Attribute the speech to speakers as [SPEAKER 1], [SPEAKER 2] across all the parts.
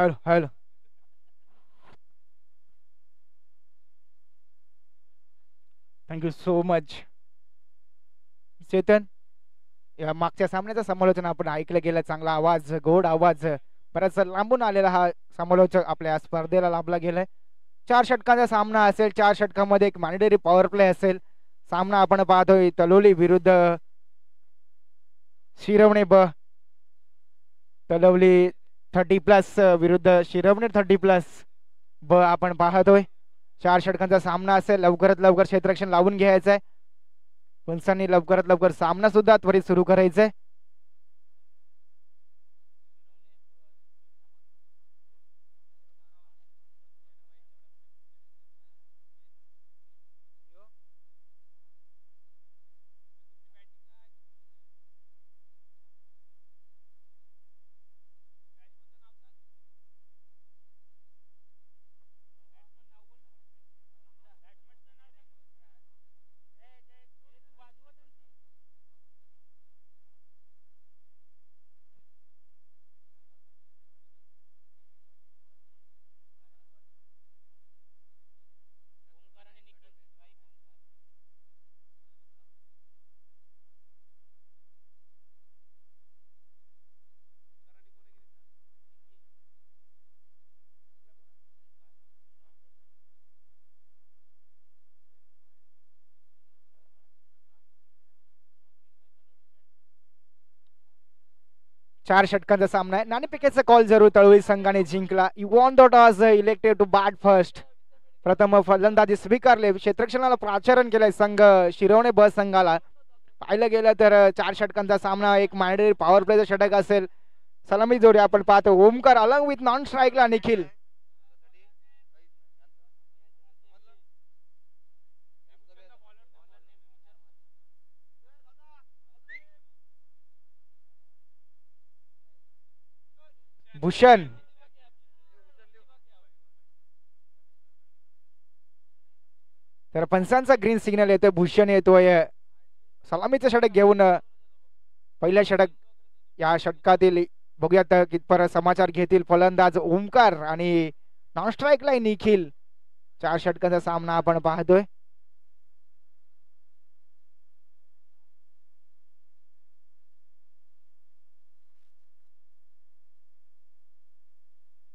[SPEAKER 1] Hello hello. Thank you so much Chetan. या मागच्या सामन्याचं समालोचन आपण ऐकलं गेलं. चांगला आवाज, गोड आवाज, बराच लांबून आलेला हा समालोचक आपल्या स्पर्धेला लाभला गेलाय. 4 षटकांचा सामना असेल. 4 षटकामध्ये एक मॅन्डेटरी पॉवर प्ले असेल. सामना आपण पाहतोय तलोली विरुद्ध शिरवणे ब. तलवली 30+ विरुद्ध शिरवणे 30+ ब आपण पाहतोय. 4 षटकांचा सामना असेल. लवकरात लवकर क्षेत्ररक्षण लावून घ्यायचंय. पंचांनी लवकरात लवकर सामना सुद्धा त्वरित सुरू करायचंय. 4 षटकांचा सामना आहे. नाणेफेकीचा कॉल जरूर तळोली संघाने जिंकला. You won the toss, elected to bat first. प्रथम फलंदाजी स्वीकारले. क्षेत्ररक्षणाला प्राचारण केलंय संघ शिरवणे ब संघाला. पाहिलं गेलं तर 4 षटकांचा सामना एक मॅन्डेटरी पॉवर प्लेचा षटक असेल. सलामी जोडी आपण पाहतो. ओमकार अलॉंग विथ नॉन स्ट्राईकला निखिल. भूषण. तर पंचांचा ग्रीन सिग्नल येतोय. भूषण येतोय सलामीचं षटक घेऊन. पहिल्या षटक या षटकातील बघूयात कितपर्यंत समाचार घेतील फलंदाज ओमकार आणि नॉन स्ट्राईकला निखिल. 4 षटकांचा सामना आपण पाहतोय.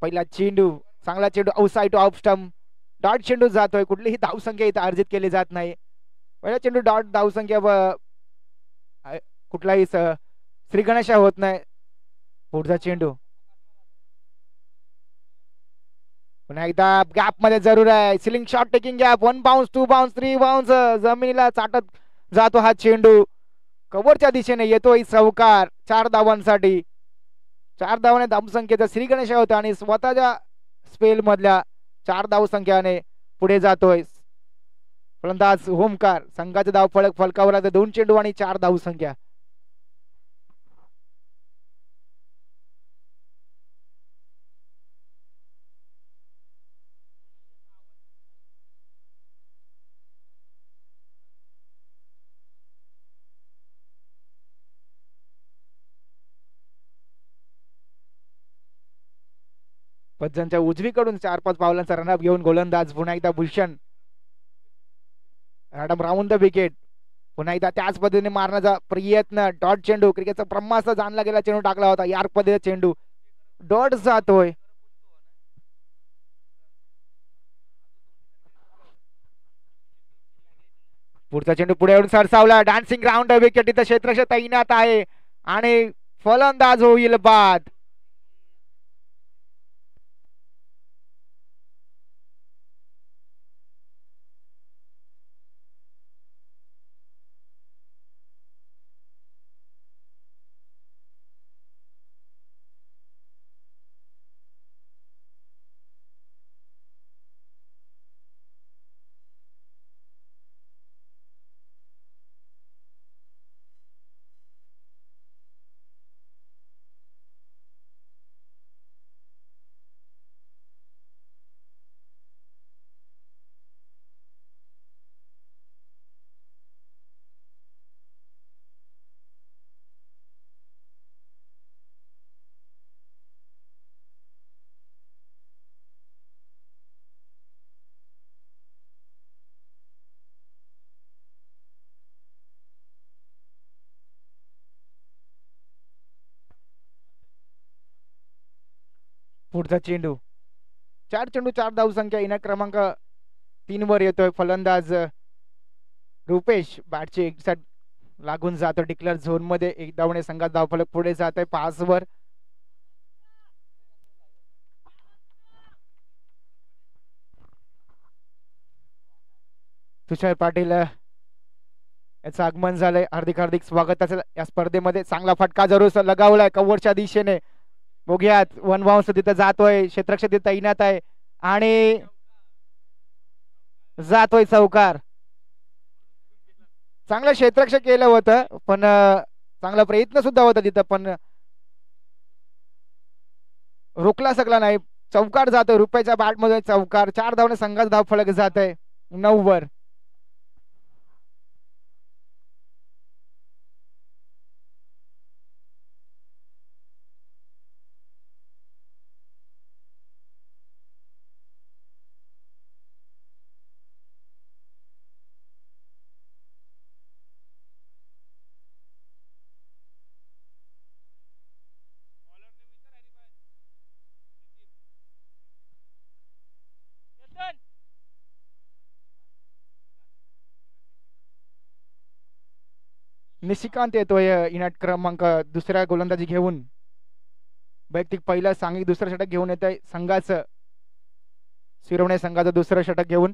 [SPEAKER 1] पहिला चेंडू, चांगला चेंडू outside two off stump. Dot चेंडू जातोय. कुठलीही धावसंख्या इथं अर्जित केली जात नाही. पहिला चेंडू डॉट धावसंख्या व कुठलाही श्रीगणेशा होत नाही. पुढचा चेंडू पुन्हा एकदा गॅप मध्ये जरूर आहे. Ceiling shot taking gap. 1 bounce, 2 bounce, 3 bounce. जमिनीला चाटत जातो हा चेंडू. कव्हरच्या दिशेने येतोय चौकार 4 धावांसाठी. 4 धावाने धावसंख्येचा श्रीगणेशा होता आणि स्वतःच्या स्पेल मधल्या 4 धावसंख्याने पुढे जातोय फलंदाज ओमकार. संघाचा धाव फलक फलकावर 2 चेंडू आणि 4 धावसंख्या. पज्जनच्या उजवीकडून 4-5 पावलांचा रनअप घेऊन गोलंदाज पुन्हा एकदा Bhushan. Madam round the wicket. पुन्हा एकदा त्याच पद्धतीने मारण्याचा प्रयत्न. डॉट चेंडू. क्रिकेटचा ब्रह्मास्त्र जाणला गेला चेंडू टाकला होता. यार्क पद्धतीचा चेंडू डॉट जातोय. पुढचा चेंडू पुढे येऊन सरसावला. Dancing round the wicket. इथं क्षेत्ररक्षक तैनात आहे आणि फलंदाज होईल बाद. पुढचा चेंडू 4 चेंडू 4 धावसंख्या. इनायत क्रमांक 3 वर येतोय. फलंदाज रुपेश बॅटची एक साइड लागून जातो डिक्लेअर झोन मध्ये. एक धावने संघात धावफलक पुढे जात आहे 5 वर. तुषार पाटील याचं आगमन झालंय. हार्दिक हार्दिक स्वागत असेल या स्पर्धेमध्ये. चांगला फटका जरूर लगावलाय कव्हरच्या दिशेने. बघूयात 1 बाउन्स तिथं जातोय. क्षेत्ररक्षक तिथं तैनात आहे आणि जातोय चौकार. चांगलं क्षेत्ररक्षक केलं होतं पण चांगला प्रयत्न सुद्धा होता तिथं पण रोखला शकला नाही. चौकार जातोय रुपयाच्या बॅट मध्ये चौकार. 4 धावने संघाचा धाव फलक जात आहे 9 वर. निशिकांत येतोय इनायत क्रमांक दुसऱ्या गोलंदाजी घेऊन. वैयक्तिक पहिला सांघिक दुसरं षटक घेऊन येत आहे संघाचं. शिरवणे संघाचं दुसरं षटक घेऊन.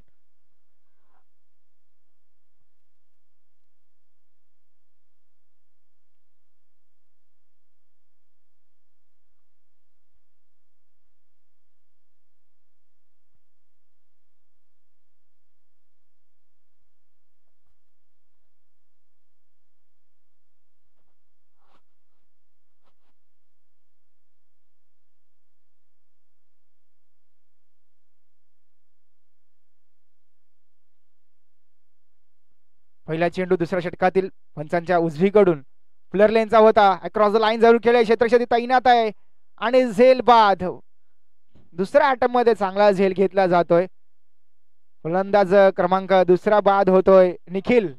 [SPEAKER 1] पहिला चेंडू दुसऱ्या षटकातील पंचांच्या उजवीकडून प्लेअर लेनचा होता. अक्रॉस द लाईन जरूर केलंय. क्षेत्ररक्षक तैनात आहे आणि झेल बाद. दुसऱ्या अटॅम्प मध्ये चांगला झेल घेतला जातोय. फलंदाज क्रमांक दुसरा बाद होतोय. Nikhil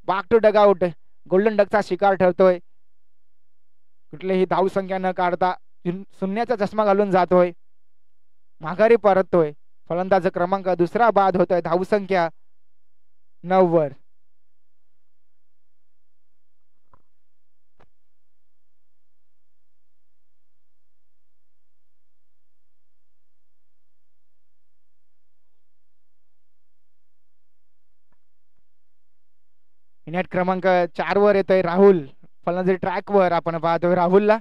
[SPEAKER 1] back to dugout. Golden डकचा शिकार ठरतोय. कुठलीही धाव संख्या न काढता शून्याचा चष्मा घालून जातोय. माघारी परततोय. फलंदाज क्रमांक दुसरा बाद होतोय. धावसंख्या 9 वर. इनायत क्रमांक 4 वर येतोय राहुल. फलंदाजी ट्रॅक वर आपण पाहतोय राहुलला.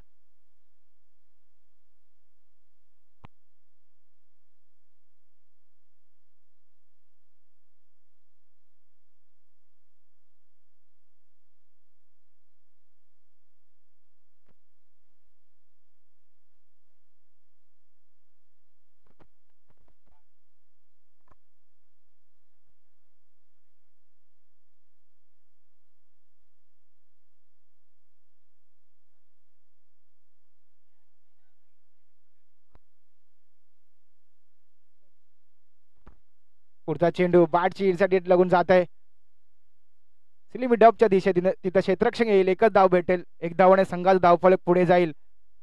[SPEAKER 1] पुढचा चेंडू बॅटची इनसाठी लागून जात आहे. स्लिमी डबच्या दिशेने तिथं क्षेत्ररक्षक येईल. एकच धाव भेटेल. एक धावाने संघाचा धावफलक पुढे जाईल.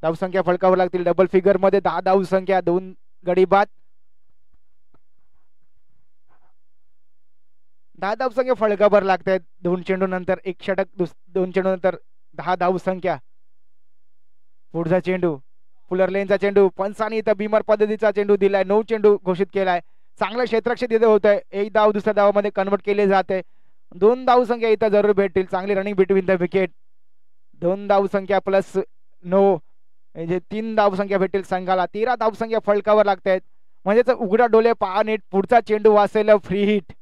[SPEAKER 1] धावसंख्या फळकावर लागतील डबल फिगर मध्ये. 10 धावसंख्या 2 गडी बाद. 10 धावसंख्या फळकावर लागतायत. 2 चेंडू नंतर एक षटक. 2 चेंडू नंतर 10 धावसंख्या. पुढचा चेंडू पुलर लेनचा चेंडू. पंचानी इथं बिमर पद्धतीचा चेंडू दिलाय. 9 चेंडू घोषित केलाय. चांगलं क्षेत्ररक्षक तिथे होत आहे. एक धाव दुसऱ्या धावामध्ये कन्वर्ट केले जाते. 2 धावसंख्या इथं जरूर भेटतील. चांगली रनिंग बिटवीन द विकेट. 2 धावसंख्या प्लस 9 म्हणजे 3 धावसंख्या भेटेल संघाला. 13 धावसंख्या फळकावर लागतायत. म्हणजे उघडा डोळे पहा नीट. पुढचा चेंडू असेल फ्री हिट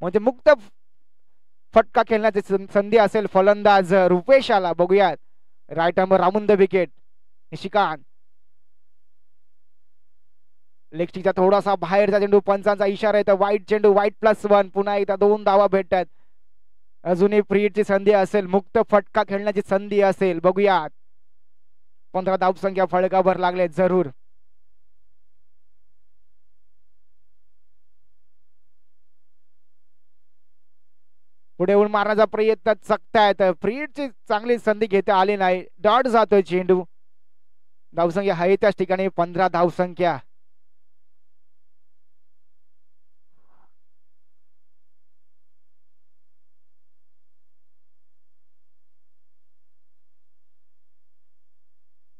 [SPEAKER 1] म्हणजे मुक्त फटका खेळण्याची संधी असेल फलंदाज रुपेशाला. बघूयात right arm round the wicket. Nishikant लेगस्टिकचा थोडासा बाहेरचा चेंडू. पंचांचा इशारा येतो. वाईट चेंडू. वाईट +1. पुन्हा एकदा 2 धावा भेटतात. अजूनही फ्री हिटची संधी असेल. मुक्त फटका खेळण्याची संधी असेल. बघूयात 15 धावसंख्या फळकावर लागले जरूर. पुढे येऊन मारण्याचा प्रयत्न चकतायत. फ्री हिटची चांगली संधी घेता आली नाही. डॉट जातोय चेंडू. धावसंख्या आहे त्याच ठिकाणी 15 धावसंख्या.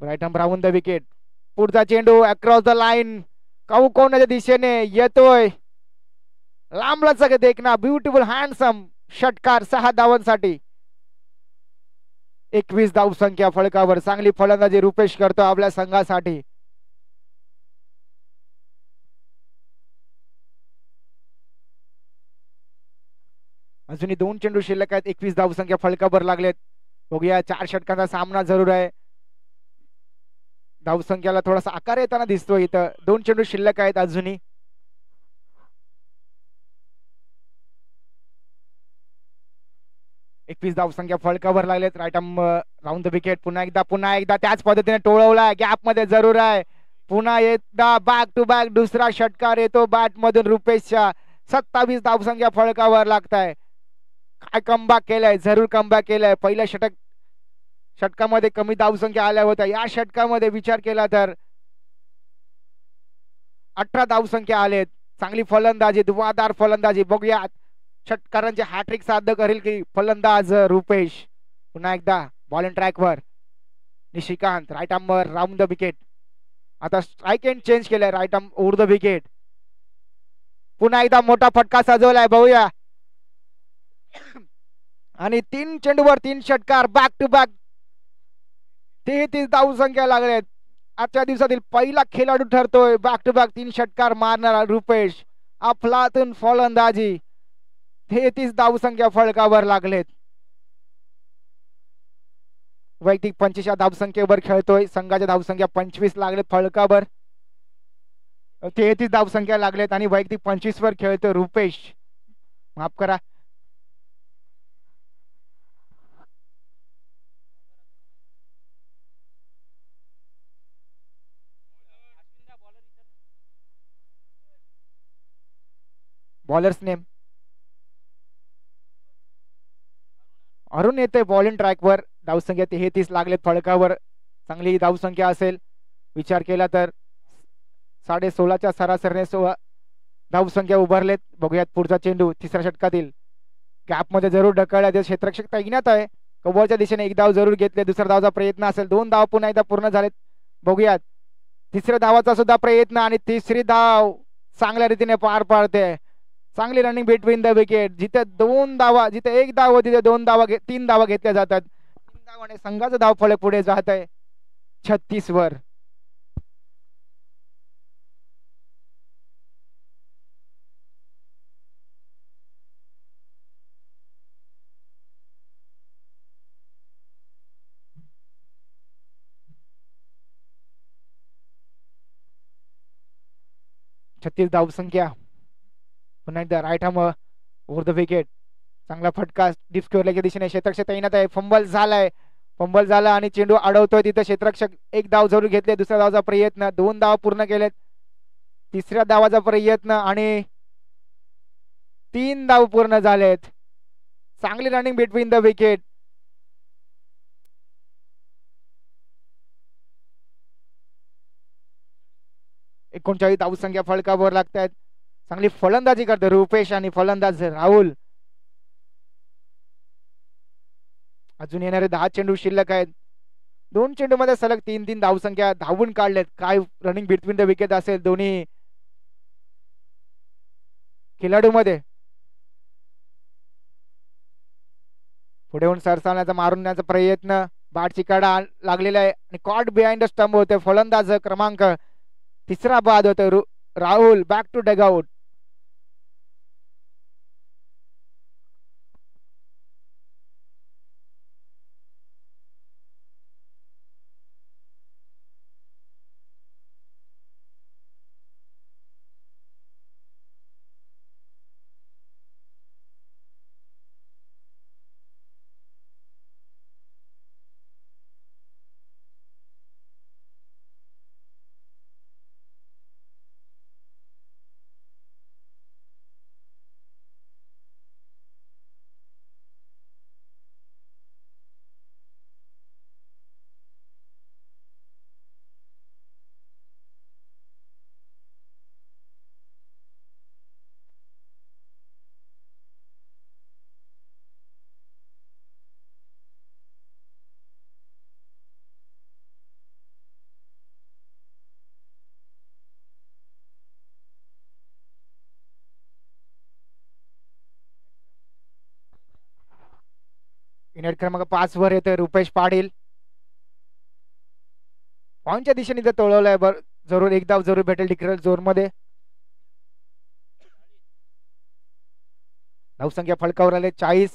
[SPEAKER 1] राईट आर्म राहून द विकेट. पुढचा चेंडू अक्रॉस द लाईन, कोणाच्या दिशेने येतोय, लांबला देखना, ब्युटिफुल हँडसम षटकार 6 धावांसाठी. 21 धावसंख्या फलकावर. चांगली फलंदाजी रुपेश करतो आपल्या संघासाठी. अजूनही 2 चेंडू शिल्लक आहेत. 21 धावसंख्या फलकावर लागलेत. बघूया 4 षटकांचा सामना जरूर आहे. धावसंख्याला थोडासा आकार येताना दिसतोय इथं. 2 चेंडू शिल्लक आहेत अजूनही. एकवीस धावसंख्या फलकावर लागलेत. Right arm round the wicket. पुन्हा एकदा त्याच पद्धतीने टोळवला. गॅप मध्ये जरूर आहे. पुन्हा एकदा बॅक टू बॅक दुसरा षटकार येतो बॅट मधून रुपेशच्या. 27 धावसंख्या फलकावर लागताय. काय कमबॅक केलाय, जरूर कमबॅक केलाय. पहिल्या षटकामध्ये कमी धावसंख्या आल्या होत्या. या षटकामध्ये विचार केला तर 18 धावसंख्या आलेत. चांगली फलंदाजी, धुवाधार फलंदाजी. बघूया षटकारांचे हॅट्रिक साध्य करेल की फलंदाज रुपेश. पुन्हा एकदा बॉलिंग ट्रॅकवर निशिकांत. राईट आर्मवर राऊंड द विकेट. आता स्ट्राईक एंड चेंज केलाय. Right arm over the wicket. पुन्हा एकदा मोठा फटका सजवलाय. बघूया. आणि 3 चेंडूवर 3 षटकार बॅक टू बॅक. 33 धावसंख्या लागल्यात. आजच्या दिवसातील पहिला खेळाडू ठरतोय बॅक टू बॅक 3 षटकार मारणारा रुपेश. अफलातून फलंदाजी. 33 धावसंख्या फलकावर लागलेत. वैयक्तिक 25 धावसंख्येवर खेळतोय. संघाच्या धावसंख्या 25 लागलेत फलकावर. 33 धावसंख्या लागलेत आणि वैयक्तिक 25 वर खेळतोय रुपेश. माफ करा. बॉलर्स नेम अरुण येते बॉलिंग ट्रॅकवर. धावसंख्या 33 लागलेत फलकावर. चांगली धावसंख्या असेल विचार केला तर. 16.5च्या सरासरीने 16 धावसंख्या उभारलेत. बघूयात पुढचा चेंडू तिसऱ्या षटकातील. गॅप मध्ये जरूर ढकलला. क्षेत्ररक्षक तैनात आहे. कव्हरच्या दिशेने 1 धाव जरूर घेतले. दुसऱ्या धावाचा प्रयत्न असेल. 2 धाव पुन्हा एकदा पूर्ण झालेत. बघूयात तिसऱ्या धावाचा सुद्धा प्रयत्न आणि तिसरी धाव चांगल्या रीतीने पार पाडते. चांगली रनिंग बिटवीन द विकेट. जिथे 2 धावा, जिथे 1 धाव, तिथे 2 धावा, 3 धावा घेतल्या जातात. 3 धावाने संघाचं धावफलक पुढे जात आहे 36 वर. छत्तीस धावसंख्या. पुन्हा एकदा right arm over the wicket. चांगला फटका डीप स्क्वेअरच्या दिशेने. क्षेत्ररक्षक तैनात आहे. फंबल झाला आणि चेंडू अडवतोय तिथे. क्षेत्ररक्षक 1 धाव जरूर घेतले. दुसऱ्या धावाचा प्रयत्न. 2 धाव पूर्ण केलेत. तिसऱ्या धावाचा प्रयत्न आणि 3 धाव पूर्ण झालेत. चांगली रनिंग बिटवीन द विकेट. एकोणचाळीस धावसंख्या फलकावर लागतात. चांगली फलंदाजी करते रुपेश आणि फलंदाज राहुल. अजून येणारे 10 चेंडू शिल्लक आहेत. 2 चेंडू मध्ये सलग 3 धावसंख्या धावून काढलेत. काय रनिंग बिटवीन द विकेट असेल दोन्ही खेळाडू मध्ये. पुढे येऊन सरसावण्याचा मारण्याचा प्रयत्न. बाटची कडा लागलेला आहे आणि कॉट बिहाइंड स्टंप होते. फलंदाज क्रमांक 3 बाद होते Rahul. Back to dugout. Unit क्रमांक 5 वर येतोय रुपेश पाटील. पॉईंटच्या दिशेने जर तोळवलंय जरूर एक धाव जरूर भेटेल डिक्लेअर झोन मध्ये. धावसंख्या फळकावर आले 40.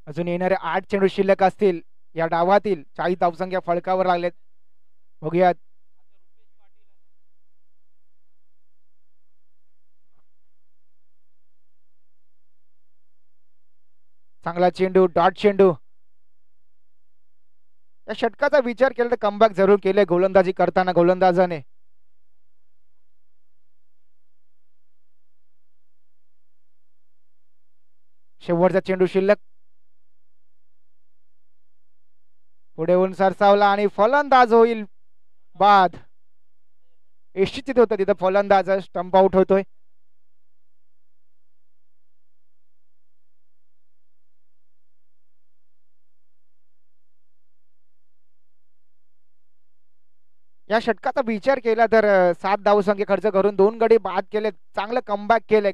[SPEAKER 1] अजून येणारे 8 चेंडू शिल्लक असतील या डावातील. 40 धावसंख्या फळकावर लागलेत. बघूयात चांगला चेंडू डॉट चेंडू. या षटकाचा विचार केला तर कमबॅक जरूर केले गोलंदाजी करताना गोलंदाजाने. शेवटचा चेंडू शिल्लक. पुढे होऊन सरसावला आणि फलंदाज होईल बाद. निश्चित होतं तिथं फलंदाज स्टंप आउट होतोय. या षटकाचा विचार केला तर 7 धावसंख्या खर्च करून 2 गडी बाद केले. चांगलं कमबॅक केले.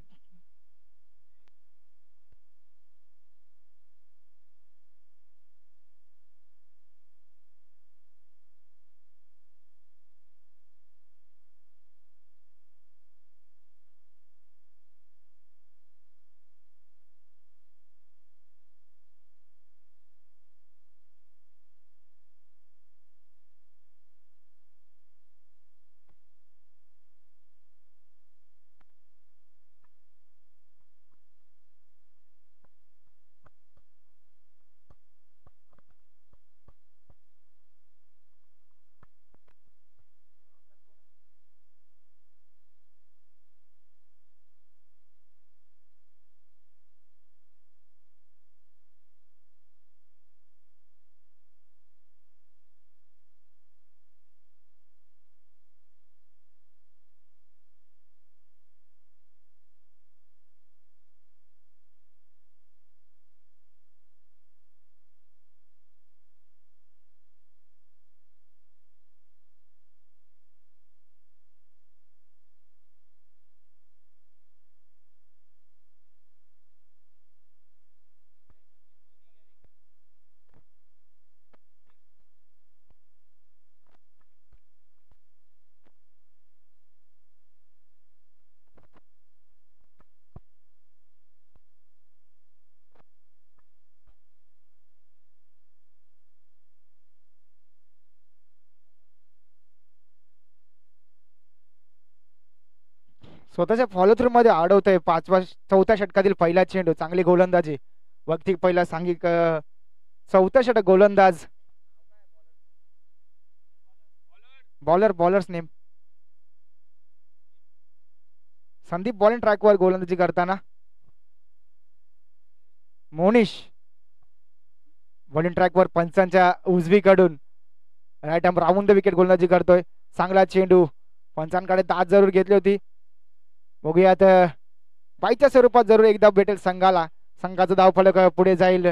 [SPEAKER 1] स्वतःच्या फॉलो थ्रू मध्ये अडवतोय. 4थ्या षटकातील पहिला चेंडू. चांगली गोलंदाजी. वक्ती पहिला सांघिक 4थं षटक गोलंदाज. बॉलर्स नेम संदीप बॉलिंग ट्रॅकवर गोलंदाजी करताना. मोनिश बॉलिंग ट्रॅकवर पंचांच्या उजवीकडून right arm round the wicket गोलंदाजी करतोय. चांगला चेंडू. पंचांकडे दाद जरूर घेतली होती. बघूयात बाईच्या स्वरूपात जरूर एक धाव भेटेल संघाला. संघाचा धावफलक पुढे जाईल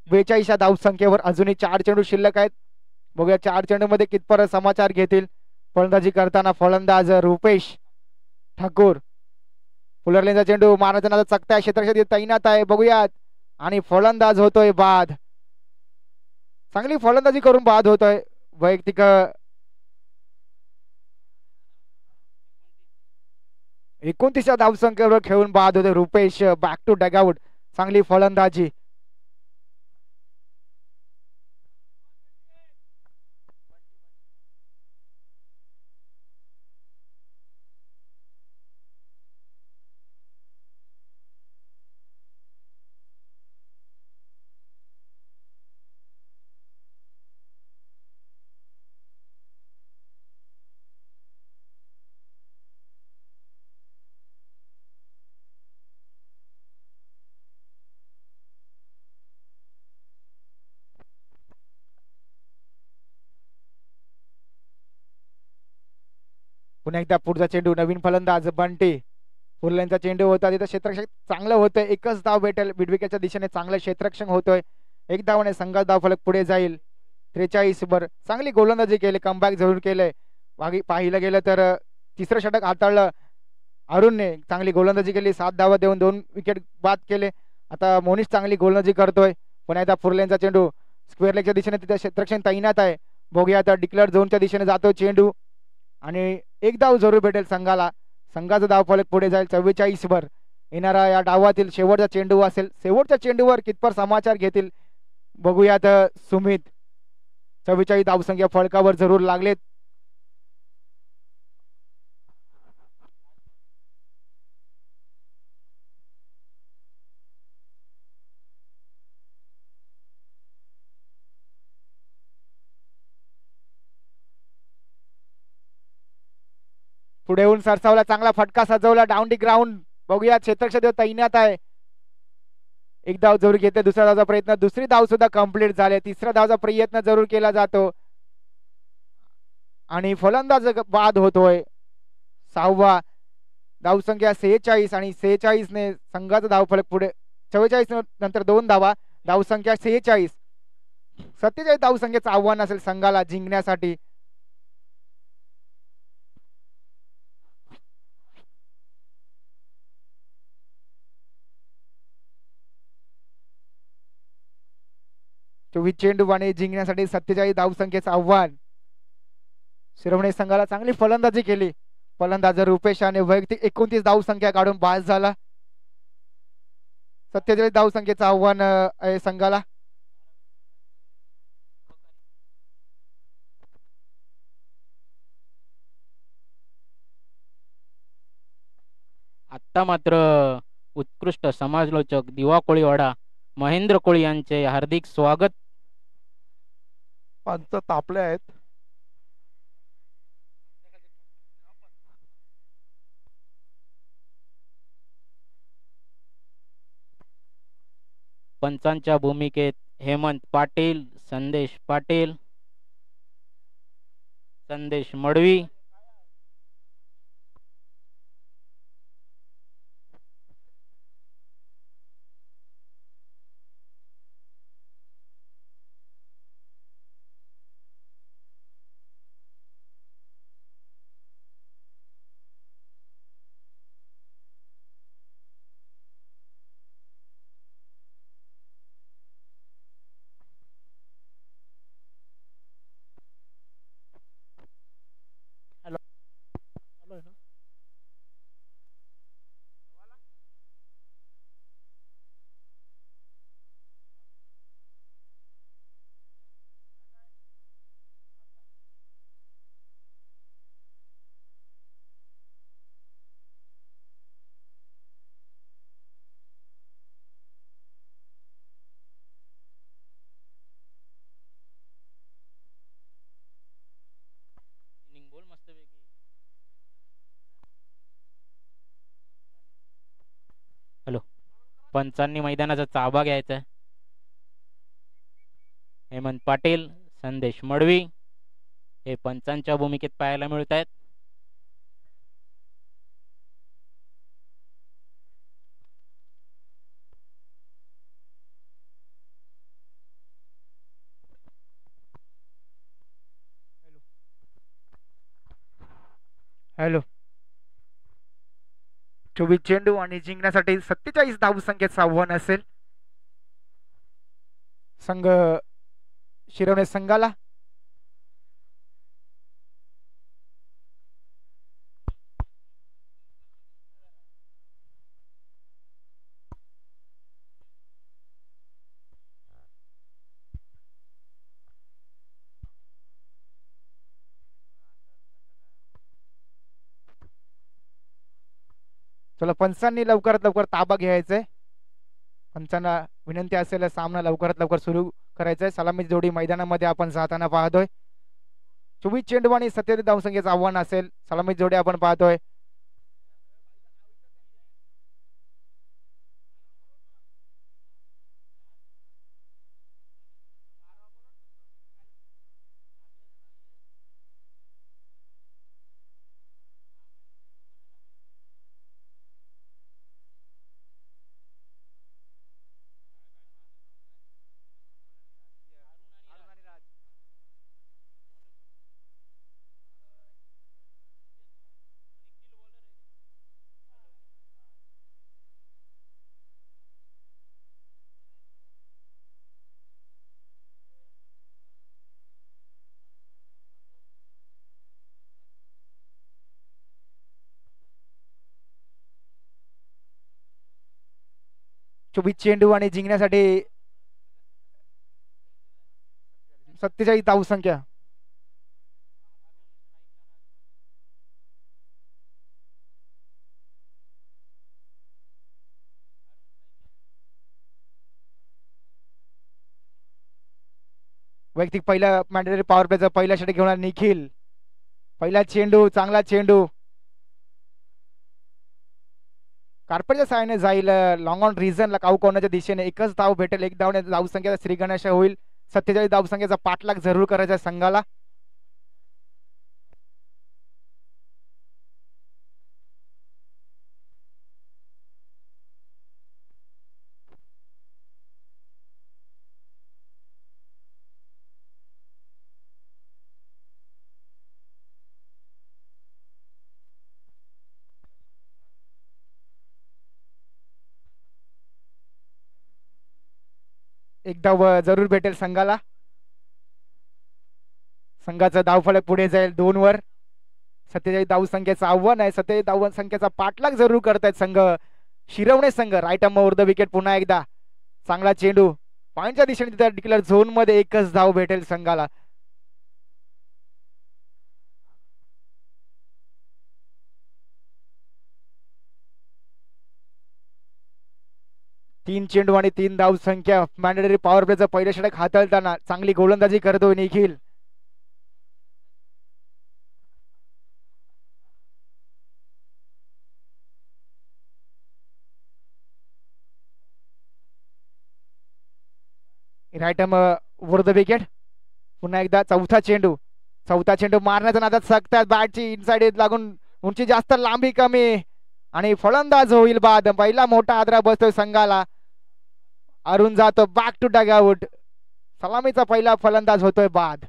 [SPEAKER 1] 42 धावसंख्येवर. अजूनही 4 चेंडू शिल्लक आहेत. बघूया 4 चेंडू मध्ये कितपर समाचार घेतील. फलंदाजी करताना फलंदाज रुपेश ठाकूर. फुलरलेनचा चेंडू मारण्याचा चकता क्षेत्रक्षेत्री तैनात आहे. बघूयात आणि फलंदाज होतोय बाद. चांगली फलंदाजी करून बाद होतोय. वैयक्तिक 29 धावसंख्येवर खेळून बाद होते रुपेश. Back to dugout. चांगली फलंदाजी. पुन्हा एकदा पुढचा चेंडू. नवीन फलंदाज बंटी. फुललेनचा चेंडू होता तिथं क्षेत्ररक्षक चांगलं होतंय. एकच धाव भेटेल. मिडविकेटच्या दिशेने चांगलं क्षेत्ररक्षण होतोय. एक धावाने संघाचा धावफलक पुढे जाईल 43 वर. चांगली गोलंदाजी केली. कमबॅक जरूर केलंय. पाहिलं गेलं तर तिसरं षटक हाताळलं अरुणने चांगली गोलंदाजी केली, 7 धावा देऊन 2 विकेट बाद केले. आता मोनिश चांगली गोलंदाजी करतोय. पुन्हा एकदा फुरलेनचा चेंडू स्क्वेअर लेगच्या दिशेने तिथे क्षेत्ररक्षण तैनात आहे. बघूया आता डिक्लेअर झोनच्या दिशेने जातो चेंडू आणि एक धाव जरूर भेटेल संघाला. संघाचा धावफलक पुढे जाईल 44 वर. येणारा या डावातील शेवटचा चेंडू असेल. शेवटच्या चेंडूवर कितपर समाचार घेतील बघूयात. सुमित 44 धावसंख्या फळकावर जरूर लागलेत. पुढे येऊन सरसावला, चांगला फटका सजवला डाऊन दी ग्राउंड. बघूया क्षेत्ररक्षक तैनात आहे. एक धाव जरूर घेते. दुसऱ्या धावचा प्रयत्न, दुसरी धाव सुद्धा कंप्लीट झाले. तिसऱ्या धावचा प्रयत्न जरूर केला जातो आणि फलंदाज बाद होतोय. 6वा धावसंख्या 46 आणि 46 ने संघाचा धावफलक पुढे. 44 नंतर 2 धावा, धावसंख्या 46. 47 धावसंख्येचं आव्हान असेल संघाला जिंकण्यासाठी. चेंडू आणि जिंकण्यासाठी 47 धावसंख्येचं आव्हान. शिरोमणी संघाला चांगली फलंदाजी केली. फलंदाज रुपेशाने वैयक्तिक 29 धावसंख्या काढून बाद झाला. 47 धावसंख्येचं आव्हान आहे संघाला.
[SPEAKER 2] आत्ता मात्र उत्कृष्ट समाजलोचक दिवा कोळीवाडा महेंद्र कोळी यांचे हार्दिक स्वागत.
[SPEAKER 3] पंच तापले आहेत.
[SPEAKER 2] पंचांच्या भूमिकेत हेमंत पाटील, संदेश पाटील, संदेश मडवी, हॅलो, पंचांनी मैदानाचा ताबा घ्यायचा. हेमंत पाटील, संदेश मडवी हे पंचांच्या भूमिकेत पाहायला मिळत आहेत.
[SPEAKER 1] हॅलो, 24 चेंडू आणि जिंकण्यासाठी 47 धावसंख्येचं आव्हान असेल संघ शिरवणे संघाला. चला, पंचांनी लवकरात लवकर ताबा घ्यायचा आहे. पंचांना विनंती असेल सामना लवकरात लवकर सुरू करायचा आहे. सलामी जोडी मैदानामध्ये आपण जाताना पाहतोय. 24 चेंडू आणि 47 धावसंख्येचं आव्हान असेल. सलामी जोडी आपण पाहतोय. 24 चेंडू आणि जिंकण्यासाठी 47 धावसंख्या. वैयक्तिक पहिला मॅन्डेटरी पॉवर प्लेचा पहिला षटक घेऊन निखिल. पहिला चेंडू, चांगला चेंडू कार्पेटच्या साहाय्याने जाईल लॉंग ऑन रिझनला काऊ कोणाच्या दिशेने. एकच धाव भेटेल, एक धावने धावसंख्या श्रीगणेश होईल. 47 धावसंख्येचा पाठलाग जरूर करायचा संघाला. एक धाव जरूर भेटेल संघाला. संघाचं धावफलक पुढे जाईल 2 वर. 47 धावसंख्येचं आव्हान आहे. 47 धावसंख्येचा पाठलाग जरूर करतायत संघ. शिरवणे संघ right arm over the wicket. पुन्हा एकदा चांगला चेंडू पॉइंटच्या दिशेने तिथे डिक्लेअर झोन मध्ये. एकच धाव भेटेल संघाला. तीन चेंडू आणि 3 धावसंख्या. मॅन्डेटरी पॉवर प्लेचं पहिलं षटक हाताळताना चांगली गोलंदाजी करतोय Nikhil. Right arm over the wicket. पुन्हा एकदा चौथा चेंडू मारण्याच्या नादात सकतात. बॅटची इनसाइड लागून उंची जास्त, लांबी कमी आणि फलंदाज होईल बाद. पहिला मोठा आदरा बसतोय संघाला. अरुण जातो बॅक टू डग आउट. सलामीचा पहिला फलंदाज होतोय बाद.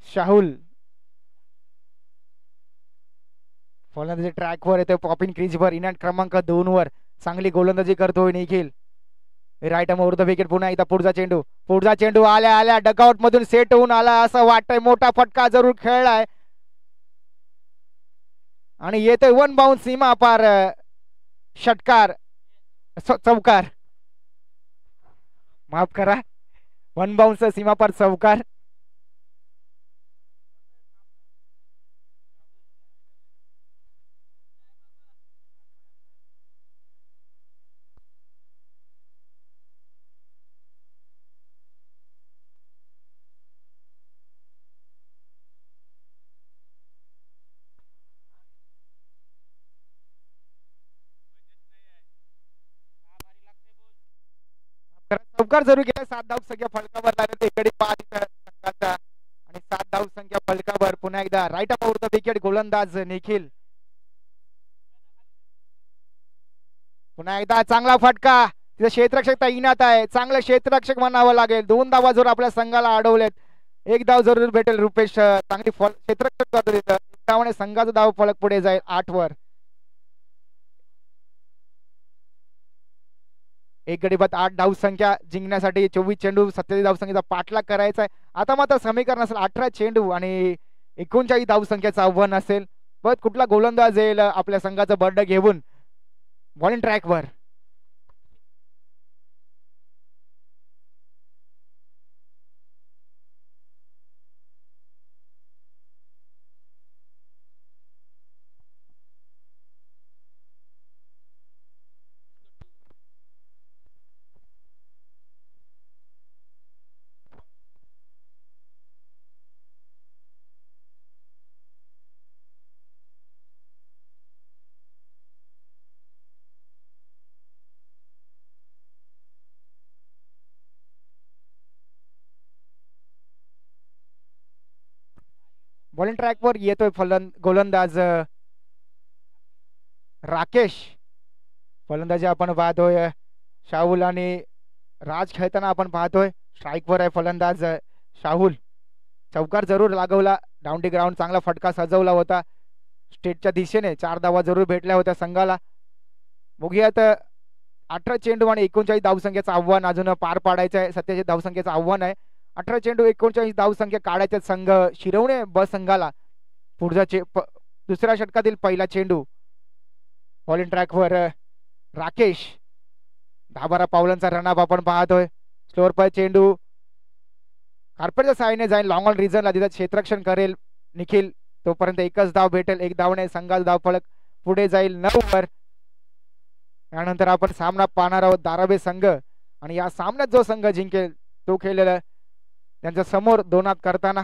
[SPEAKER 1] शाहुल फलंदाजी ट्रॅकवर येतोय. पॉपिंग क्रीजवर इनॅट क्रमांक 2 वर. चांगली गोलंदाजी करतोय Nikhil. Right arm over the wicket. पुन्हा एकदा पुढचा चेंडू आल्या आल्या डगआउट मधून सेट होऊन आला असं वाटतंय. मोठा फटका जरूर खेळलाय आणि येतोय 1 बाउन्स सीमा पार. षटकार चौकार, माफ करा, 1 बाउन्स सीमा पार चौकार. चौकार जरूर केला. 7 धाव संख्या फलकावर लागत इकडे बाद संघाचा आणि 7 धाव संख्या फलकावर. पुन्हा एकदा right arm over the wicket गोलंदाज निखिल. पुन्हा एकदा चांगला फटका. तिथे क्षेत्ररक्षक तैनात आहे. चांगलं क्षेत्ररक्षक म्हणावं लागेल. 2 धावा जरूर आपल्या संघाला अडवलेत. 1 धाव जरूर भेटेल. रुपेश चांगली क्षेत्ररक्षक करतो तिथं. 1 धावाने संघाचा धाव फलक पुढे जाईल 8 वर. एक गडी बाद 8 धाव संख्या जिंकण्यासाठी 24 चेंडू 27 धाव संख्येचा पाठलाग करायचा आहे. आता मात्र समीकरण असेल 18 चेंडू आणि 39 धाव संख्येचं आव्हान असेल. बघ कुठला गोलंदाज येईल आपल्या संघाचं बर्ड घेऊन बॉलिंग ट्रॅकवर. बॉलिंग ट्रॅकवर येतोय गोलंदाज राकेश. फलंदाजी आपण पाहतोय शाहुल आणि राज खेळताना आपण पाहतोय. स्ट्राईकवर आहे फलंदाज शाहुल. चौकार जरूर लागवला. डाउन ग्राउंड चांगला फटका सजवला होता स्टेटच्या दिशेने. 4 धावा जरूर भेटल्या होत्या संघाला. बघूयात 18 चेंडू आणि 39 धावसंख्येचं आव्हान अजून पार पाडायचं आहे. 27 धावसंख्येचं आव्हान आहे. 18 चेंडू 39 धावसंख्या काढायचे संघ शिरवणे ब संघाला. पुढचा दुसऱ्या षटकातील पहिला चेंडू. बॉलिंग ट्रॅकवर राकेश. 10-12 पावलांचा रनअप आपण पाहतोय. स्लोअर पर चेंडू कार्पेटच्या साहाय्याने जाईल लॉंग ऑन रिझनला. तिथं क्षेत्ररक्षण करेल निखिल. तोपर्यंत एकच धाव भेटेल. 1 धावने संघाचा धाव फलक पुढे जाईल 9 वर. यानंतर आपण सामना पाहणार आहोत धारावे संघ. आणि या सामन्यात जो संघ जिंकेल तो खेळलेला त्यांच्या समोर दोनात करताना.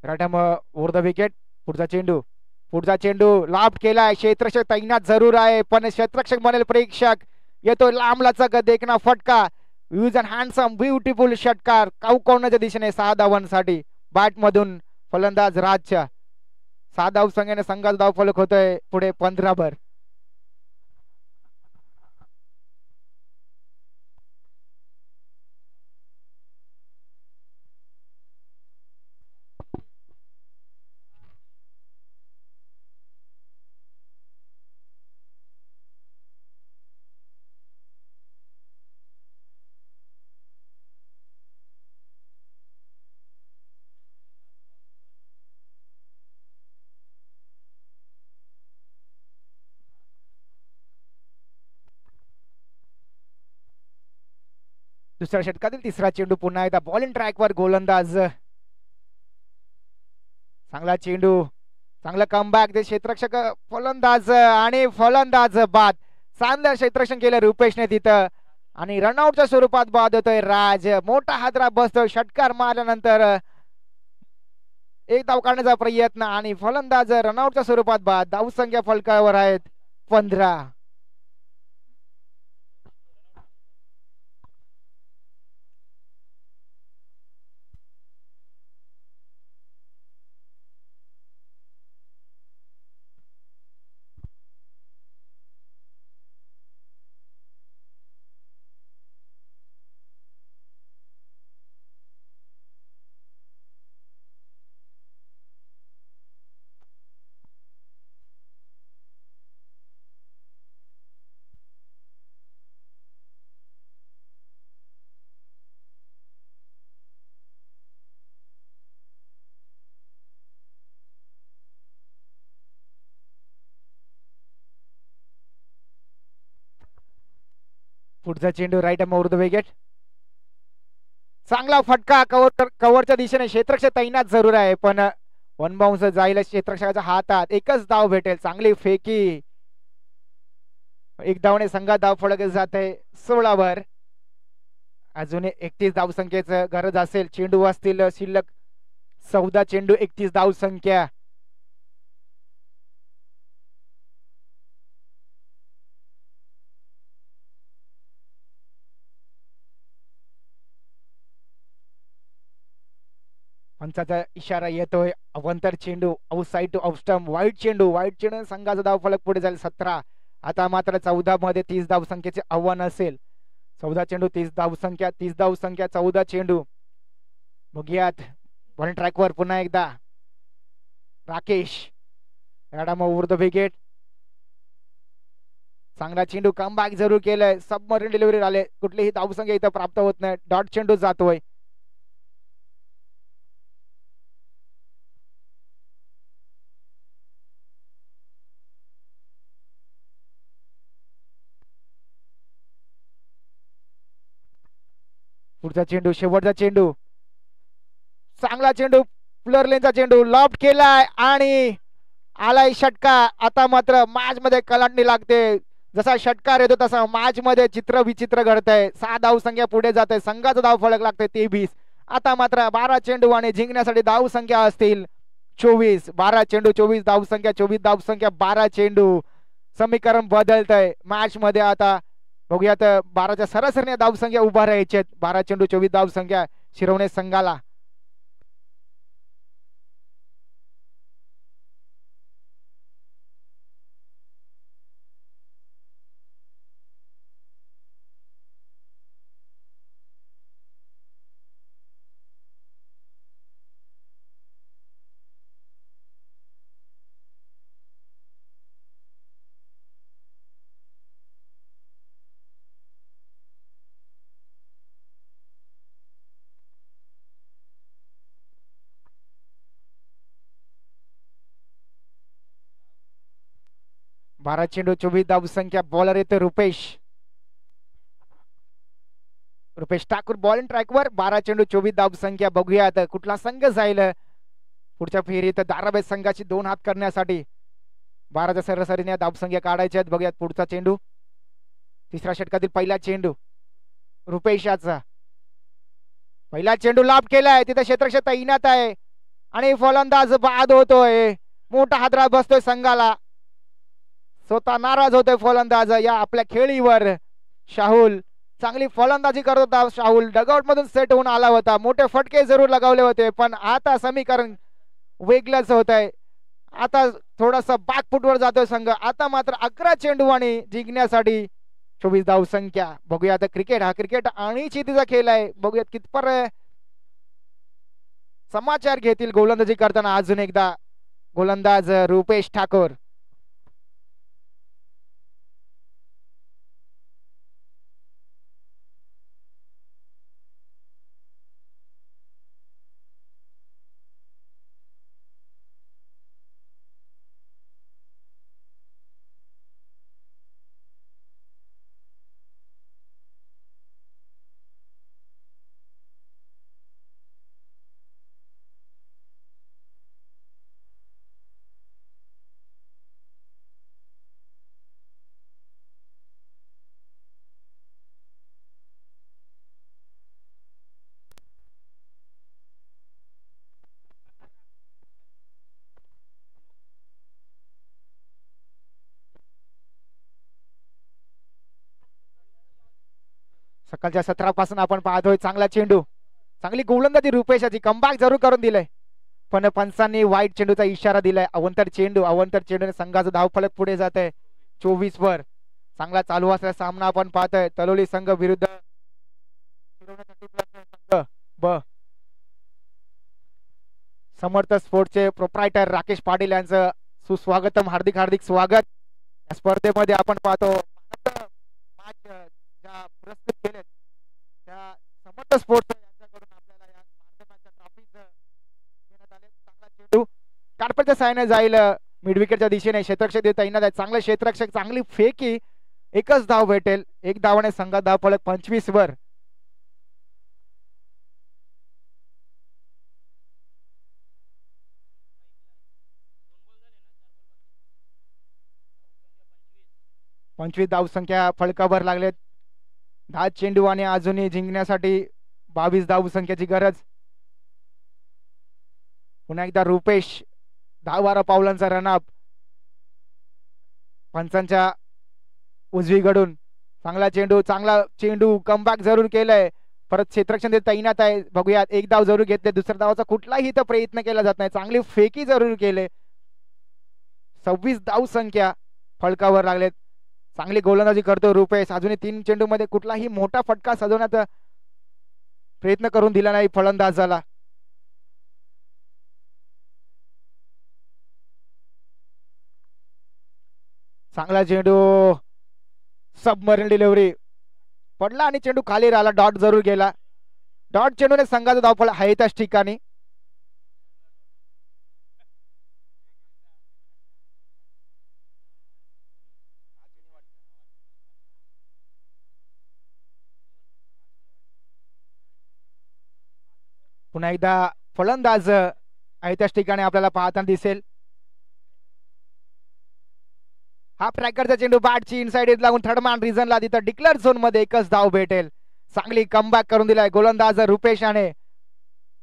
[SPEAKER 1] राठम ओव्हर द विकेट. पुढचा चेंडू लाभ केलाय. क्षेत्ररक्षक तैनात जरूर आहे पण क्षेत्ररक्षक बनेल प्रेक्षक. येतोय लांबलाचा देखना फटका. यूज अँड हँडसम ब्युटिफुल षटकार काऊ कॉर्नरच्या दिशेने 6 धावांसाठी. बॅट मधून फलंदाज राजच्या 6 धाव संख्येने संघाचा धाव फलक होतोय पुढे 15 वर. दुसऱ्या षटकातील तिसरा चेंडू. पुन्हा एकदा बॉलिंग ट्रॅकवर गोलंदाज. चांगला चेंडू. चांगला कमबॅक. ते क्षेत्ररक्षक फलंदाज आणि फलंदाज बाद. शानदार क्षेत्ररक्षण केलं रुपेशने तिथं. आणि रनआउटच्या स्वरूपात बाद होतोय राज. मोठा हादरा बसतोय. षटकार मारल्यानंतर 1 धाव काढण्याचा प्रयत्न आणि फलंदाज रनआउटच्या स्वरूपात बाद. धावसंख्या फलकावर आहेत 15. पुढचा चेंडू राईट ओव्हर द विकेट. चांगला फटका कव्हरच्या दिशेने. क्षेत्ररक्षक तैनात जरूर आहे पण 1 बाउन्स जाईल क्षेत्ररक्षकाच्या हातात. एकच धाव भेटेल. चांगली फेकी. 1 धावने संघात धाव फलक जाते 16 वर. अजून 31 धाव संख्येचं गरज असेल. चेंडू असतील शिल्लक 14 चेंडू 31 धाव संख्या. पंचाचा इशारा येतोय. अवंतर चेंडू आउटसाइड टू ऑफ स्टंप. वाईट चेंडू संघाचा धाव फलक पुढे जाईल 17. आता मात्र 14 मध्ये 30 धाव संख्येचे आव्हान असेल. 14 चेंडू 30 धाव संख्या. 30 धाव संख्या 14 चेंडू. बघूयात बॉलिंग ट्रॅकवर पुन्हा एकदा Rakesh. Madam over the wicket. चांगला चेंडू कमबॅक जरूर केलंय. सबमरीन डिलिव्हरी आले. कुठलीही धाव संख्या इथं प्राप्त होत नाही. डॉट चेंडू जातोय. पुढचा चेंडू शेवटचा चेंडू. चांगला चेंडू फ्लर लेनचा चेंडू लॉफ्ट केलाय आणि आलाय षटकार. आता मात्र मॅच मध्ये कलाटणी लागते. जसा षटकार येतो तसा मॅच मध्ये चित्र विचित्र घडतंय. 6 धाव संख्या पुढे जाते. संघाचा धाव फलक लागते 23. आता मात्र 12 चेंडू आणि जिंकण्यासाठी धाव संख्या असतील 24. 12 चेंडू 24 धावसंख्या, 24 धावसंख्या, 12 चेंडू. समीकरण बदलतंय मॅच मध्ये. आता बघूयात 12च्या सरासरीने धावसंख्या उभा राहायचे. 12 चेंडू 24 धावसंख्या शिरवणे संघाला. बारा चेंडू 24 धावसंख्या. बॉलर येते रुपेश. रुपेश ठाकूर बॉलिंग ट्रॅकवर. 12 चेंडू 24 धावसंख्या. बघूयात कुठला संघ जाईल पुढच्या फेरीत दाराबेज संघाची 2 हात करण्यासाठी. 12च्या सरासरीने धावसंख्या काढायच्या आहेत. बघूयात पुढचा चेंडू. तिसऱ्या षटकातील पहिला चेंडू रुपेश याचा. पहिला चेंडू लाभ केलाय. तिथे क्षेत्ररक्षक तैनात आहे आणि फलंदाज बाद होतोय. मोठा हादरा बसतोय संघाला. स्वतः नाराज होतोय फलंदाज या आपल्या खेळीवर. शाहुल चांगली फलंदाजी करत होता. शाहुल डगआउट मधून सेट होऊन आला होता. मोठे फटके जरूर लगावले होते पण आता समीकरण वेगळंच होत आहे. आता थोडासा बॅकफुटवर जातोय संघ. आता मात्र 11 चेंडू आणि जिंकण्यासाठी 24 धावसंख्या. बघूया आता क्रिकेट हा क्रिकेट आणि चितीचा खेळ आहे. बघूयात कितपर समाचार घेतील गोलंदाजी करताना. अजून एकदा गोलंदाज रुपेश ठाकूर. सकाळच्या सत्रापासून आपण पाहतोय चांगला चेंडू. चांगली गोलंदाजी रुपेशाची. कमबॅक जरूर करून दिलंय पण पंचांनी वाईट चेंडूचा इशारा दिलाय. अवंतर चेंडू. अवंतर चेंडूने संघाचा धावफलक पुढे जात आहे 24 वर. चांगला चालू असलेला सामना आपण पाहतोय. तलोली संघ विरुद्ध संघ ब. समर्थ स्पोर्टचे प्रोप्रायटर राकेश पाटील यांचं सुस्वागतम. हार्दिक हार्दिक स्वागत. या स्पर्धेमध्ये आपण पाहतो मॅच ज्या पुरस्कृत केलेत त्या समर्थ स्पोर्ट्स यांच्याकडून आपल्याला या भारत ट्रॉफीज देण्यात आले. चांगला चेंडू कार्पेटच्या साहाय्याने जाईल मिड विकेटच्या दिशेने. क्षेत्ररक्षक देता येणार आहे. चांगले क्षेत्ररक्षक. चांगली फेकी. एकच धाव भेटेल. एक धावाने संघात धावफलक 25 वर. पंचवीस धावसंख्या फलकावर लागलेत. 10 चेंडू आणि अजूनही जिंकण्यासाठी 22 धावसंख्येची गरज. पुन्हा एकदा रुपेश 10-12 पावलांचा रनअप. पंचांच्या उजवीकडून चांगला चेंडू. चांगला चेंडू. कमबॅक जरूर केलंय. परत क्षेत्ररक्षण तैनात आहे. बघूयात एक धाव जरूर घेतले. दुसऱ्या धावाचा कुठलाही इथं प्रयत्न केला जात नाही. चांगली फेकी जरूर केले. 26 धावसंख्या फलकावर लागलेत. चांगली गोलंदाजी करतो रुपेश. अजूनही 3 चेंडू मध्ये कुठलाही मोठा फटका सजवण्याचा प्रयत्न करून दिला नाही फलंदाजाला. चांगला चेंडू. Submarine delivery. पडला आणि चेंडू खाली राहिला. डॉट जरूर गेला. डॉट चेंडूने संघाचा धावफल आहे त्याच ठिकाणी. पुन्हा एकदा फलंदाज आहे त्याच ठिकाणी आपल्याला पाहताना दिसेल. हा ट्रॅकरचा चेंडू बॅटची इनसाइड एज लागून थर्ड मॅन रिझनला. तिथं डिक्लेअर झोन मध्ये एकच धाव भेटेल. चांगली कमबॅक करून दिलाय गोलंदाज रुपेशाने.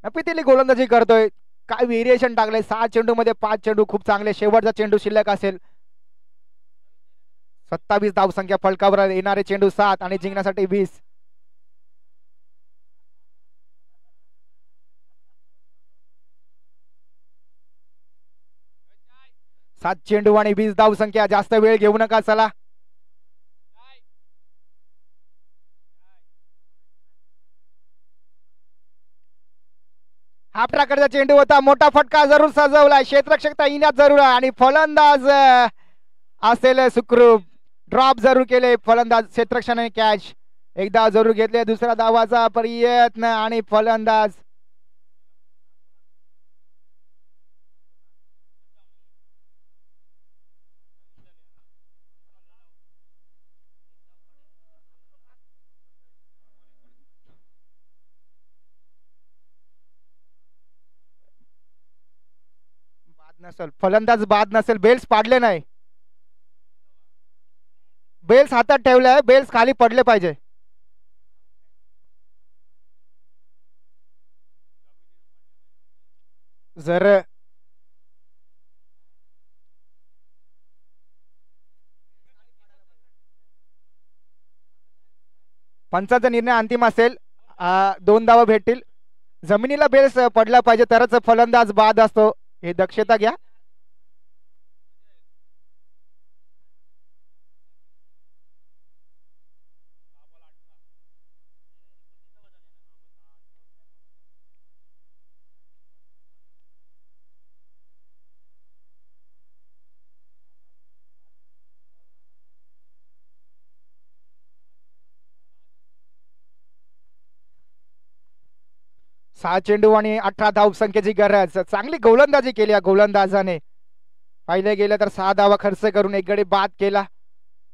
[SPEAKER 1] नपितेली गोलंदाजी करतोय. काय व्हेरिएशन टाकले, 6 चेंडू मध्ये 5 चेंडू, खूप चांगले. शेवटचा चेंडू शिल्लक असेल. 27 धावसंख्या, फलकावर येणारे चेंडू 7 आणि जिंकण्यासाठी 20. 7 चेंडू आणि 20 धावसंख्या. जास्त वेळ घेऊ नका, चला. हाफ ट्रॅकरचा चेंडू होता, मोठा फटका जरूर सजवलाय, क्षेत्ररक्षक इनात जरूर आहे आणि फलंदाज असेल सुखरूप. ड्रॉप जरूर केले फलंदाज, क्षेत्ररक्षणाने कॅच एकदा जरूर घेतले. दुसरा धावाचा प्रयत्न आणि फलंदाज नसेल, फलंदाज बाद नसेल. बेल्स पाडले नाही, बेल्स हातात ठेवले, बेल्स खाली पडले पाहिजे. जर पंचाचा निर्णय अंतिम असेल, 2 धावा भेटतील. जमिनीला बेल्स पडला पाहिजे तरच फलंदाज बाद असतो, हे दक्षता घ्या. सहा चेंडू आणि 18 धावसंख्येची गरज. चांगली गोलंदाजी केली या गोलंदाजाने. पाहिले गेले तर 6 धावा खर्च करून एक गडी बाद केला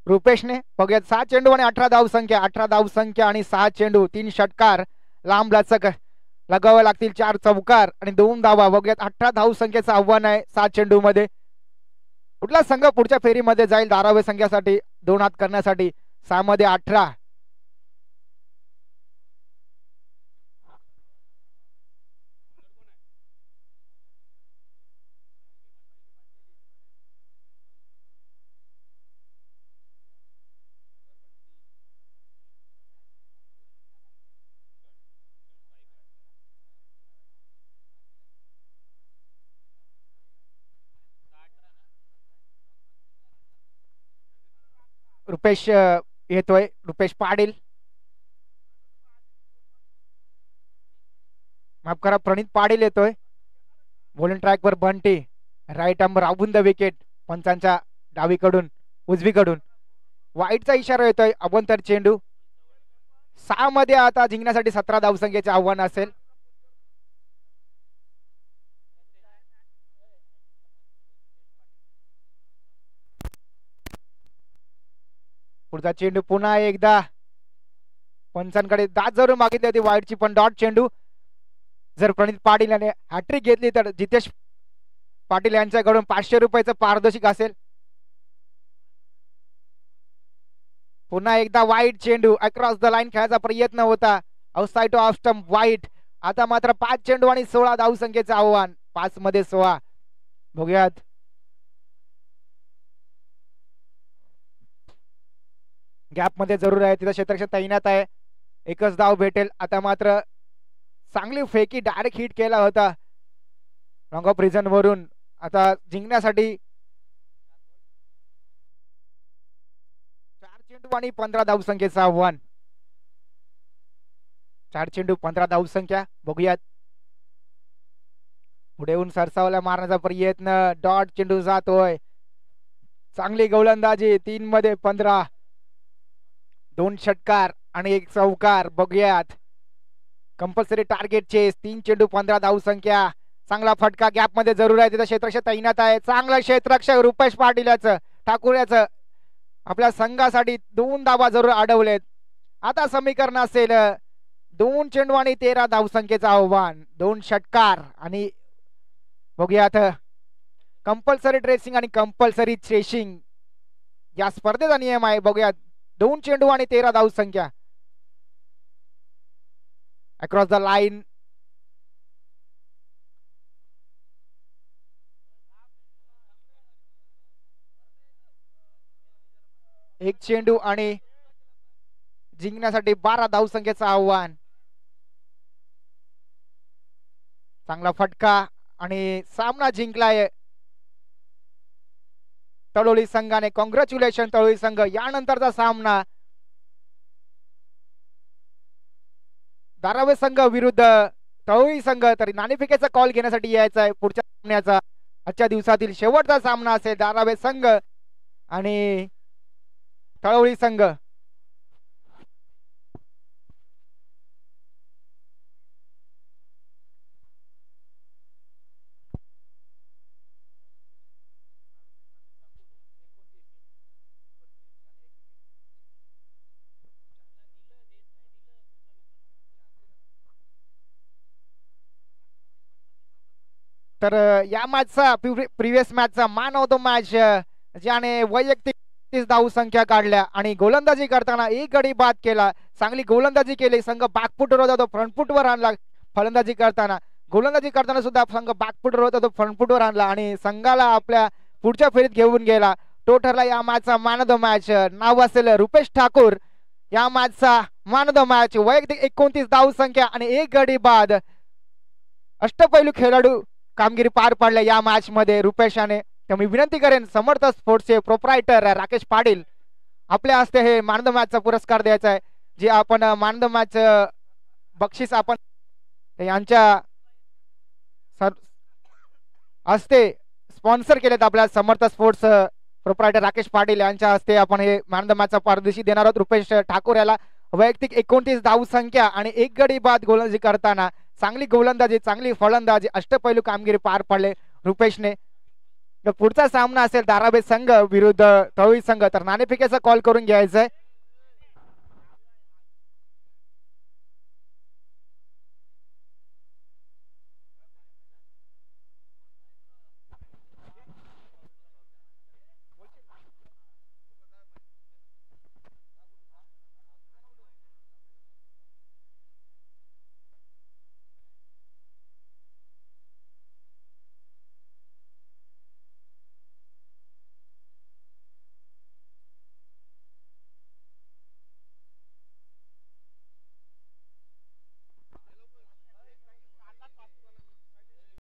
[SPEAKER 1] रुपेशने. बघूयात, 6 चेंडू आणि 18 धावसंख्या. 18 धावसंख्या आणि 6 चेंडू, 3 षटकार, लांब लचक लगावे लागतील, 4 चौकार आणि 2 धावा. बघूयात, 18 धावसंख्येचं आव्हान आहे 6 चेंडू मध्ये. कुठला संघ पुढच्या फेरीमध्ये जाईल धाराव्य संघासाठी 2 हात करण्यासाठी? 6 मध्ये 18. रुपेश येतोय, रुपेश पाटील, माफ करा, प्रणित पाटील येतोय. बॉलिंग ट्रॅक वर बंटी, राईट आर्म राबून द विकेट. पंचांच्या डावीकडून उजवीकडून वाईटचा इशारा येतोय. अभ्यंतर चेंडू. 6 मध्ये आता जिंकण्यासाठी 17 धावसंख्येचे आव्हान असेल. पुढचा चेंडू पुन्हा एकदा पंचांकडे दाद जरूर मागितली होती वाईटची, पण डॉट चेंडू. जर प्रणित पाटील याने हॅट्रिक घेतली तर जितेश पाटील यांच्याकडून 500 रुपयाचं पारितोषिक असेल. पुन्हा एकदा वाईट चेंडू, अक्रॉस द लाईन खेळायचा प्रयत्न होता, आउटसाइड ऑफ स्टंप, वाईट. आता मात्र 5 चेंडू आणि 16 धावसंख्येचं आव्हान. 5 मध्ये 16. बघूयात, गॅप मध्ये जरूर आहे, तिथं क्षेत्ररक्षक तैनात आहे, एकच धाव भेटेल. आता मात्र चांगली फेकी, डायरेक्ट हिट केला होता रॉंग ऑफ रिझन वरून. आता जिंकण्यासाठी 4 चेंडू आणि 15 धावसंख्येचं आव्हान. 4 चेंडू 15 धावसंख्या. बघूयात, पुढे येऊन सरसावला मारण्याचा प्रयत्न, डॉट चेंडू जातोय. चांगली गोलंदाजी. 3 मध्ये 15, 2 षटकार आणि 1 चौकार. बघूयात, कंपल्सरी टार्गेट चेस. 3 चेंडू 15 धावसंख्या. चांगला फटका, गॅप मध्ये जरूर आहे, तिथं क्षेत्ररक्षक तैनात आहे. चांगला क्षेत्ररक्षक रुपेश पाटील याचं, ठाकूर याचं आपल्या संघासाठी 2 धावा जरूर अडवलेत. आता समीकरण असेल 2 चेंडू आणि 13 धावसंख्येचं आव्हान. 2 षटकार आणि बघूयात, कंपल्सरी ट्रेसिंग आणि कंपल्सरी चेसिंग या स्पर्धेचा नियम आहे. बघूयात, 2 चेंडू आणि 13 धावसंख्या. अक्रॉस द लाईन, एक चेंडू आणि जिंकण्यासाठी 12 धावसंख्येचं आव्हान. चांगला फटका आणि सामना जिंकलाय तळोली संघाने. कॉंग्रॅच्युलेशन तळोली संघ. यानंतरचा सामना धारावे संघ विरुद्ध तळोली संघ. तरी नाणेफेकीचा कॉल घेण्यासाठी यायचा आहे पुढच्या सामन्याचा. आजच्या दिवसातील शेवटचा सामना असेल धारावे संघ आणि तळोली संघ. तर या मॅचचा प्रिव्हियस मॅचचा मॅन ऑफ द मॅच ज्याने वैयक्तिक 30 धावसंख्या काढल्या आणि गोलंदाजी करताना एक गडी बाद केला. चांगली गोलंदाजी केली. संघ बॅकफुटवर होता तो फ्रंटफुटवर आणला. फलंदाजी करताना गोलंदाजी करताना सुद्धा संघ बॅकफुटवर होता तो फ्रंटफुटवर आणला आणि संघाला आपल्या पुढच्या फेरीत घेऊन गेला. तो ठरला या मॅचचा मॅन ऑफ द मॅच. नाव असेल रुपेश ठाकूर. या मॅचचा मॅन ऑफ द मॅच. वैयक्तिक 29 धावसंख्या आणि एक गडी बाद. अष्टपैलू खेळाडू कामगिरी पार पाडल्या या मॅच मध्ये रुपेशाने. तर मी विनंती करेन समर्थ स्पोर्ट्सचे प्रोप्रायटर राकेश पाटील आपल्या हस्ते हे मॅन ऑफ द मॅचचा पुरस्कार द्यायचा आहे. जे आपण मॅन ऑफ द मॅच बक्षीस आपण यांच्या हस्ते स्पॉन्सर केलेत. आपल्या समर्थ स्पोर्ट्स प्रोप्रायटर राकेश पाटील यांच्या हस्ते आपण हे मॅन ऑफ द मॅचचा पारदर्शी देणार आहोत. रुपेश ठाकूर याला वैयक्तिक 29 धावसंख्या आणि एक गडी बाद गोलंदाजी करताना चांगली गोलंदाजी चांगली फलंदाजी अष्टपैलू कामगिरी पार पाडले रुपेशने. पुढचा सामना असेल धारावे संघ विरुद्ध तळोली संघ. तर नाणेफेकीचा कॉल करून घ्यायचा आहे.